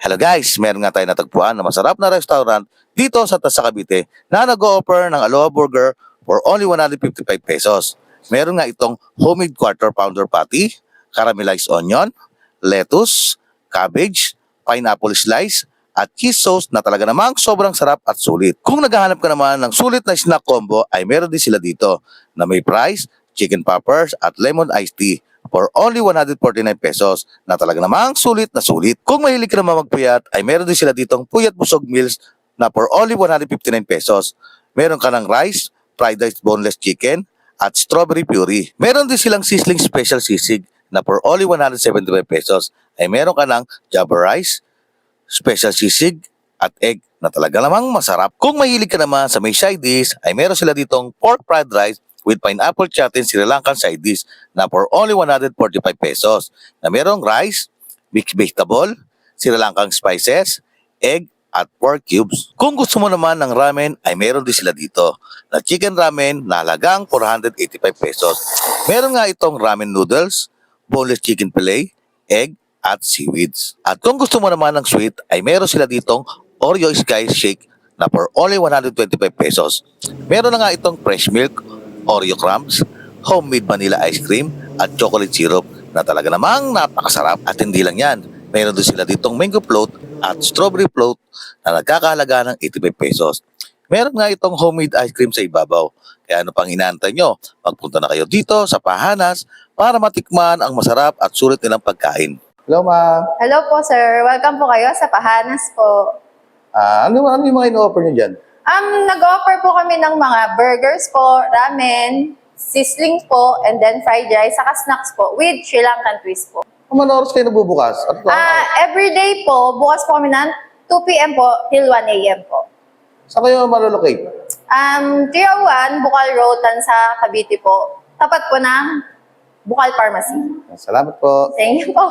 Hello guys, meron nga tayo natagpuan na masarap na restaurant dito sa Taas Cavite na nag-o-offer ng Aloha Burger for only 155 pesos. Meron nga itong homemade quarter pounder patty, caramelized onion, lettuce, cabbage, pineapple slice, at cheese sauce na talaga namang sobrang sarap at sulit. Kung naghahanap ka naman ng sulit na snack combo ay meron din sila dito na may fries, chicken poppers at lemon iced tea for only 149 pesos na talaga namang sulit na sulit. Kung mahilig ka naman magpuyat, ay meron din sila ditong puyat busog meals na for only 159 pesos. Meron ka ng rice, fried rice boneless chicken, at strawberry puree. Meron din silang sizzling special sisig na for only 175 pesos. Ay meron ka ng java rice, special sisig, at egg na talaga namang masarap. Kung mahilig ka naman sa may side dish, ay meron sila ditong pork fried rice with pineapple chutney Sri Lankan side dish na for only 145 pesos. Na merong rice, mixed vegetable, Sri Lankan spices, egg, at pork cubes. Kung gusto mo naman ng ramen, ay meron din sila dito na chicken ramen na halagang 485 pesos. Meron nga itong ramen noodles, boneless chicken fillet, egg, at seaweeds. At kung gusto mo naman ng sweet, ay meron sila ditong Oreo Sky Shake na for only 125 pesos. Meron na nga itong fresh milk, Oreo crumbs, homemade vanilla ice cream, at chocolate syrup na talaga namang napakasarap. At hindi lang yan, meron din sila ditong mango float at strawberry float na nagkakahalaga ng 85 pesos. Meron nga itong homemade ice cream sa ibabaw. Kaya ano pang inaantay nyo? Magpunta na kayo dito sa Pahanas para matikman ang masarap at sulit nilang pagkain. Hello, ma'am. Hello po, sir. Welcome po kayo sa Pahanas po. Ano yung mga ino-offer nyo dyan? Nag-offer po kami ng mga burgers po, ramen, sizzling po, and then fried rice, saka snacks po with Sri Lankan twist po. Ano oras kayo nabubukas? Everyday po, bukas po kami ng 2 p.m. po till 1 a.m. po. Saan kayo malolocate? 301 Bukal Road, sa Cavite po. Tapat po ng Bukal Pharmacy. Salamat po. Thank you po.